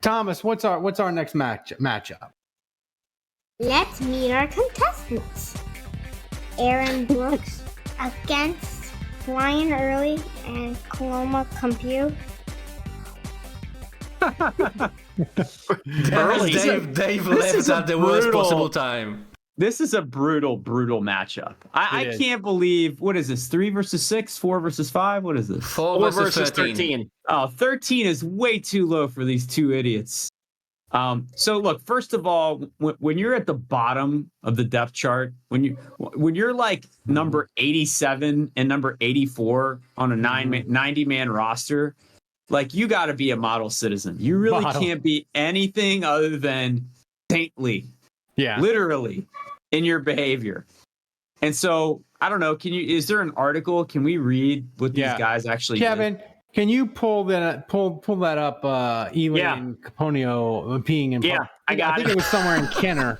Thomas, what's our next matchup? Let's meet our contestants. Aaron Brooks against Brian Early and Coloma Compute. Dave left at the worst possible time. This is a brutal matchup. I can't believe, what is this, 3 versus 6, 4 versus 5? What is this? 4 versus 13. Oh, 13 is way too low for these two idiots. So look, first of all, when you're at the bottom of the depth chart, when you're like number 87 and number 84 on a 90-man roster, like you got to be a model citizen. You really can't be anything other than saintly. Yeah, literally in your behavior. And so I don't know. Is there an article? Can we read what these guys actually Kevin, can you pull that up? Ealy and Kapanui peeing in park? I think it was somewhere in Kenner.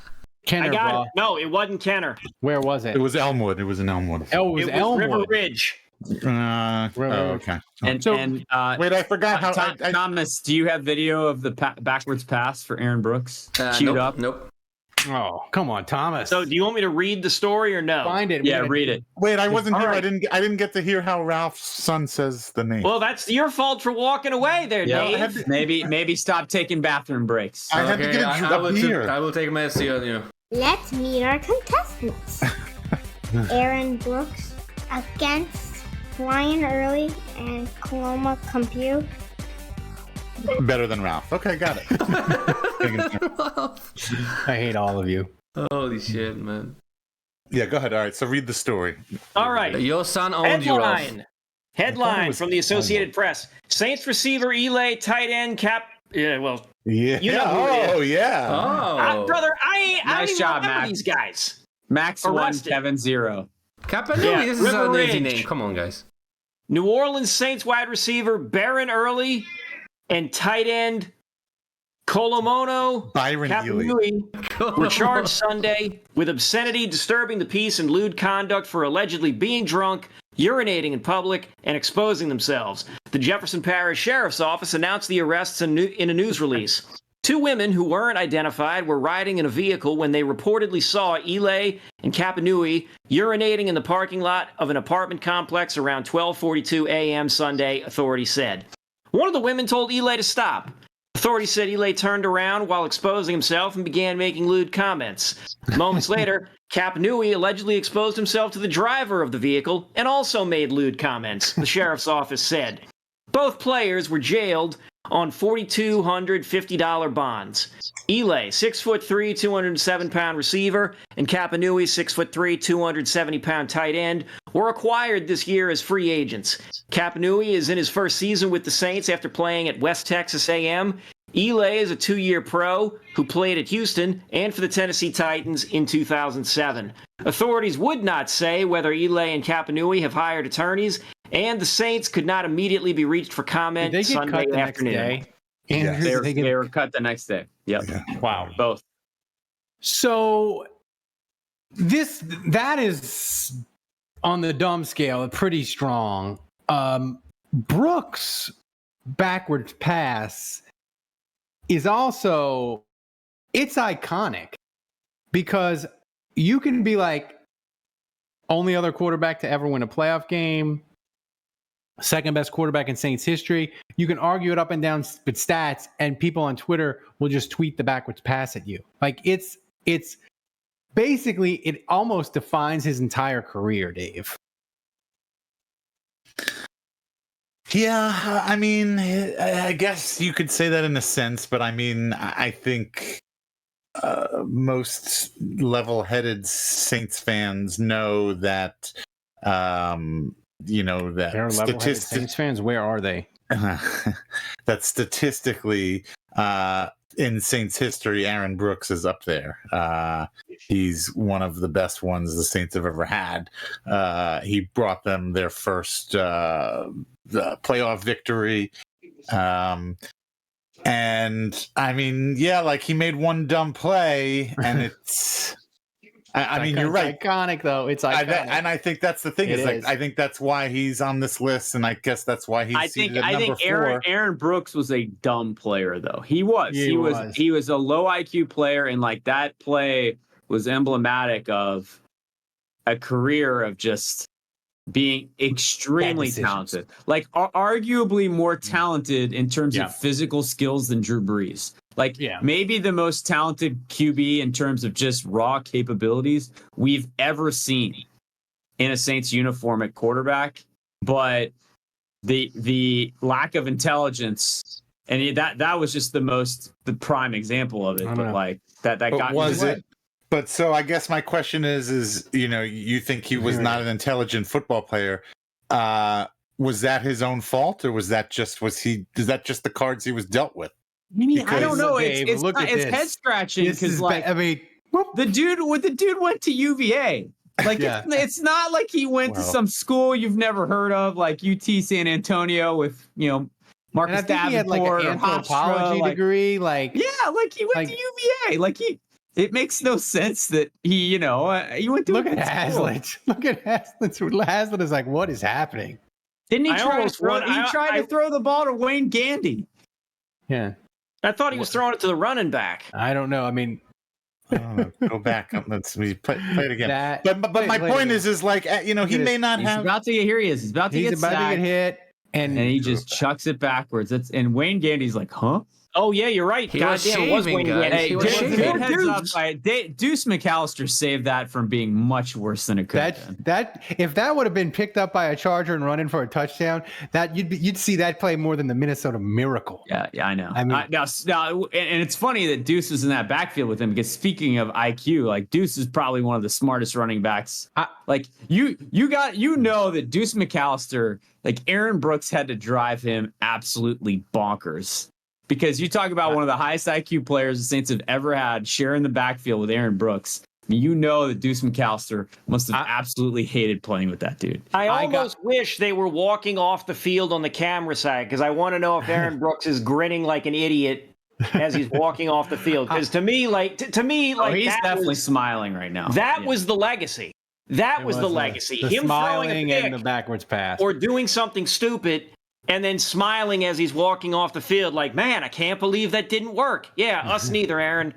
I got it. No, it wasn't Kenner. Where was it? It was Elmwood. It was in Elmwood. Oh, it was Elmwood. River Ridge. Okay. Wait, I forgot how. Thomas, do you have video of the backwards pass for Aaron Brooks queued up? Nope. Oh, come on, Thomas. So, do you want me to read the story or no? Find it. Yeah, read it. Wait, I wasn't here. Right. I didn't get to hear how Ralph's son says the name. Well, that's your fault for walking away there, Dave. Maybe stop taking bathroom breaks. I had to get I will take a message on you. Let's meet our contestants. Aaron Brooks against Brian Early and Coloma Compute. Better than Ralph. Okay, got it. I hate all of you. Holy shit, man. Yeah, go ahead. All right, so read the story. All right. Your son owned you, Ralph. Headline from the Associated Press. Saints receiver Ealy, tight end Cap... Yeah, well... Yeah. You know who it is. Yeah. Brother, I nice don't job, even remember Max. these guys. Max Arrested. 1, Kevin 0. Kapanui, this is River an easy Ridge. name. Come on, guys. New Orleans Saints wide receiver Baron Early and tight end Colomono Byron Kapanui were charged Sunday with obscenity, disturbing the peace, and lewd conduct for allegedly being drunk, urinating in public, and exposing themselves. The Jefferson Parish Sheriff's Office announced the arrests in a news release. 2 women who weren't identified were riding in a vehicle when they reportedly saw Ealy and Kapanui urinating in the parking lot of an apartment complex around 12:42 a.m. Sunday, authorities said. One of the women told Ealy to stop. Authorities said Ealy turned around while exposing himself and began making lewd comments. Moments later, Kapanui allegedly exposed himself to the driver of the vehicle and also made lewd comments, the sheriff's office said. Both players were jailed on $4,250 bonds. Ealy, 6'3", 207-pound receiver, and Kapanui, 6'3", 270-pound tight end, were acquired this year as free agents. Kapanui is in his first season with the Saints after playing at West Texas A&M. Ealy is a 2-year pro who played at Houston and for the Tennessee Titans in 2007. Authorities would not say whether Ealy and Kapanui have hired attorneys, and the Saints could not immediately be reached for comment Sunday afternoon. They were cut the next day. Yep. Yeah. Wow. Both. So that is on the dumb scale pretty strong. Brooks' backwards pass is also, it's iconic because you can be like only other quarterback to ever win a playoff game, second best quarterback in Saints history. You can argue it up and down with stats, and people on Twitter will just tweet the backwards pass at you. Like it's basically, it almost defines his entire career, Dave. Yeah, I mean, I guess you could say that in a sense, but I mean, I think most level-headed Saints fans know that, that they're level-headed Saints fans. Where are they? That statistically, in Saints history, Aaron Brooks is up there. He's one of the best ones the Saints have ever had. He brought them their first playoff victory. And I mean, yeah, like he made one dumb play, and it's I mean, you're right. It's iconic, though. It's iconic. And I think that's the thing. It Is like is. I think that's why he's on this list, and I guess that's why he's seated at number 4. Aaron Brooks was a dumb player, though. He was a low IQ player, and like that play was emblematic of a career of just being extremely talented, like arguably more talented in terms of physical skills than Drew Brees. Like maybe the most talented QB in terms of just raw capabilities we've ever seen in a Saints uniform at quarterback. But the lack of intelligence, and that was just the prime example of it. But like that got was it? But so I guess my question is you think he was not an intelligent football player? Was that his own fault, or was that just the cards he was dealt with? I don't know. It's head scratching because the dude went to UVA. Like it's not like he went to some school you've never heard of, like UT San Antonio with Marcus Davenport. He had like an anthropology degree. Like he went to UVA. Like it makes no sense that he went to. Look at Haslett. Look at Haslett. Haslett is like, what is happening? Didn't he try to throw the ball to Wayne Gandy? Yeah. I thought he was throwing it to the running back. I don't know. I mean, I don't know. Go back. Let's play it again. But my point is like, he may not have. About to get here. He is. He's about to get hit, and he just chucks it backwards. And Wayne Gandy's like, huh? Oh yeah, you're right. Goddamn, it was Wayne Gandy. Hey, heads up, Deuce McAllister saved that from being much worse than it could have been. If that would have been picked up by a Charger and run in for a touchdown, that you'd see that play more than the Minnesota Miracle. Yeah, I know. I mean, now, and it's funny that Deuce is in that backfield with him, because speaking of IQ, like Deuce is probably one of the smartest running backs. Like that Deuce McAllister, like Aaron Brooks had to drive him absolutely bonkers. Because you talk about one of the highest IQ players the Saints have ever had sharing the backfield with Aaron Brooks. That Deuce McAllister must have absolutely hated playing with that dude. I almost wish they were walking off the field on the camera side, because I want to know if Aaron Brooks is grinning like an idiot as he's walking off the field. Because to me, he's definitely smiling right now. That was the legacy. That was the legacy. The him smiling throwing a pick and the backwards pass, or doing something stupid, and then smiling as he's walking off the field like, man, I can't believe that didn't work. Yeah, us neither, Aaron.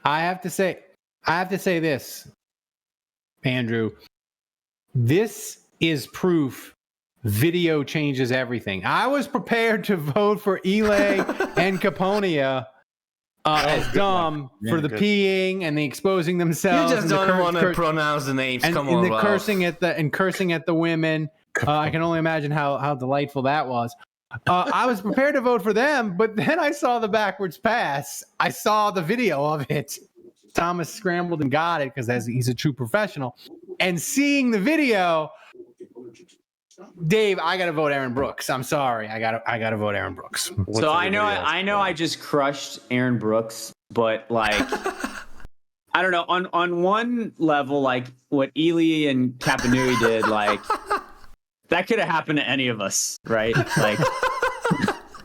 I have to say this, Andrew. This is proof video changes everything. I was prepared to vote for Ealy and Kapanui as dumb for the peeing and the exposing themselves. You just don't want to pronounce the names. And, cursing at the women. I can only imagine how delightful that was. I was prepared to vote for them, but then I saw the backwards pass. I saw the video of it. Thomas scrambled and got it because he's a true professional. And seeing the video, Dave, I got to vote Aaron Brooks. I'm sorry, I got to vote Aaron Brooks. So I know I just crushed Aaron Brooks, but like. I don't know. On one level, like what Ealy and Kapanui did, like. That could have happened to any of us, right? Like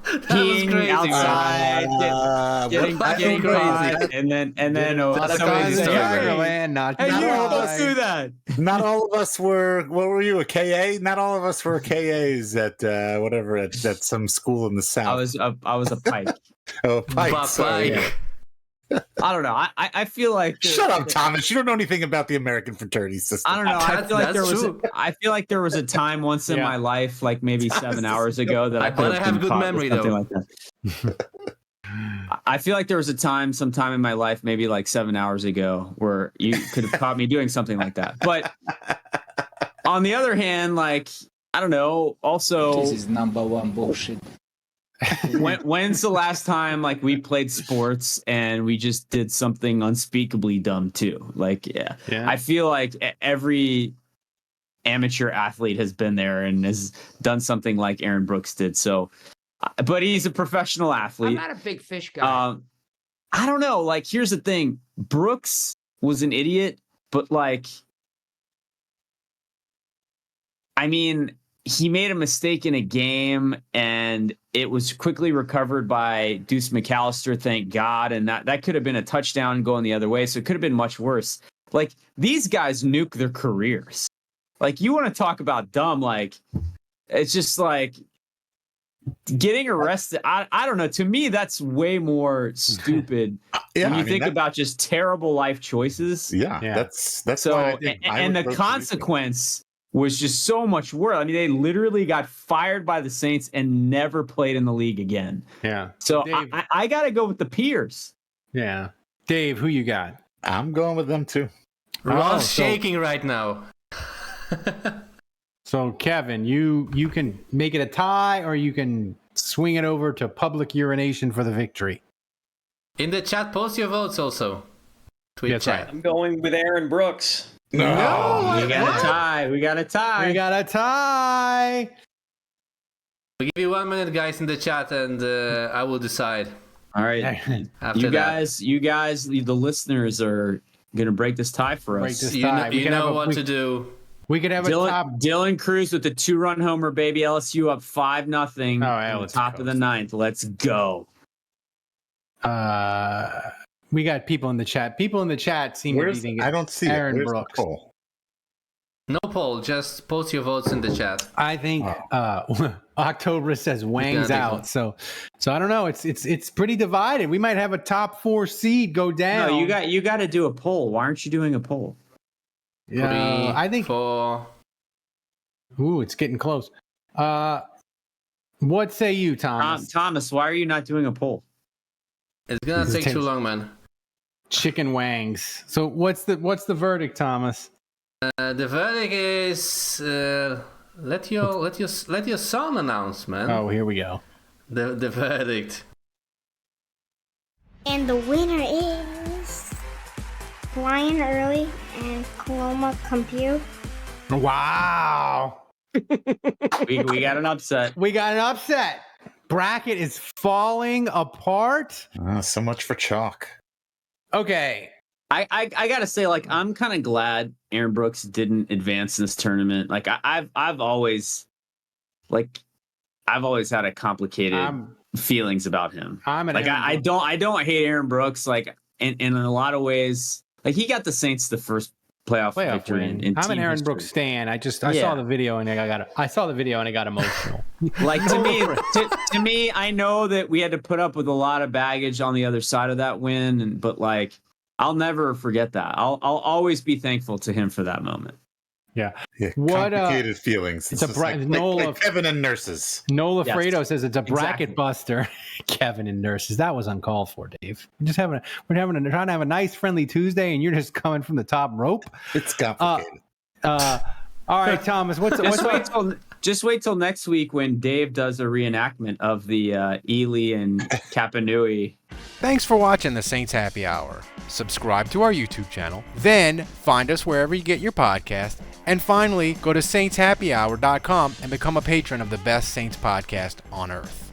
peeing outside, getting crazy, and then somebody's don't do that. Not all of us were. What were you, a KA? Not all of us were KAs at at some school in the South. I was a Pike. Oh, Pike. Sorry. I don't know. I feel like shut up, Thomas. You don't know anything about the American fraternity system. I don't know. I feel like there was a time once in my life, like maybe 7 hours ago, that I have a good memory though. Like that. I feel like there was a time, sometime in my life, maybe like 7 hours ago, where you could have caught me doing something like that. But on the other hand, like I don't know. Also, this is number one bullshit. When's the last time like we played sports and we just did something unspeakably dumb too? Like, yeah. I feel like every amateur athlete has been there and has done something like Aaron Brooks did. So, but he's a professional athlete. I'm not a big fish guy. I don't know. Like, here's the thing. Brooks was an idiot, but like, I mean, he made a mistake in a game and it was quickly recovered by Deuce McAllister, thank God. And that could have been a touchdown going the other way. So it could have been much worse. Like, these guys nuke their careers. Like, you want to talk about dumb, like, it's just like getting arrested. I don't know. To me, that's way more stupid when you think about just terrible life choices. Yeah. That's so, why I think and the consequence was just so much worse. I mean, they literally got fired by the Saints and never played in the league again. Yeah. So Dave, I got to go with the Peers. Yeah. Dave, who you got? I'm going with them too. Ron's shaking right now. So Kevin, you can make it a tie, or you can swing it over to public urination for the victory. In the chat, post your votes also. Tweet That's chat. right. I'm going with Aaron Brooks. No, We got a tie. We got a tie. We got a tie. We'll give you 1 minute, guys, in the chat, and I will decide. All right. After You that. guys, the listeners are going to break this tie for Break us. this You tie. know, you know what to do. We could have a top. Dylan Cruz with the 2-run homer, baby. LSU up 5-0. yeah, in the let's top go. of the ninth. Let's go. We got people in the chat. People in the chat seem to be thinking I don't see Aaron it. Where's Brooks. the poll? No poll, just post your votes in the chat. I think October says Wang's Yeah, out. So I don't know. It's pretty divided. We might have a top 4 seed go down. No, you got to do a poll. Why aren't you doing a poll? Yeah, 3, I think. 4. Ooh, it's getting close. What say you, Thomas? Thomas, why are you not doing a poll? It's gonna It take too takes- long, man. Chicken Wangs. So what's the verdict, Thomas? The verdict is let your son announce, man. Oh, here we go. The verdict. And the winner is Brian Early and Coloma Compute. Wow. We got an upset. We got an upset. Bracket is falling apart. So much for chalk. Okay. I gotta say, like, I'm kind of glad Aaron Brooks didn't advance in this tournament. Like, I've always had a complicated feelings about him. I don't hate Aaron Brooks. Like, in a lot of ways, like, he got the Saints the first playoff victory win. in I'm an team Aaron history. Brooks stan. I saw the video and I got emotional. Like, to me, I know that we had to put up with a lot of baggage on the other side of that win, but like, I'll never forget that. I'll always be thankful to him for that moment. Yeah. What complicated feelings. It's a like Kevin and nurses. Nola Yes. Fredo says it's a bracket Exactly. buster. Kevin and nurses. That was uncalled for, Dave. We're trying to have a nice friendly Tuesday, and you're just coming from the top rope. It's complicated. All right, Thomas. Just wait till next week when Dave does a reenactment of the Ealy and Kapanui. Thanks for watching the Saints Happy Hour. Subscribe to our YouTube channel, then find us wherever you get your podcast, and finally go to saintshappyhour.com and become a patron of the best Saints podcast on earth.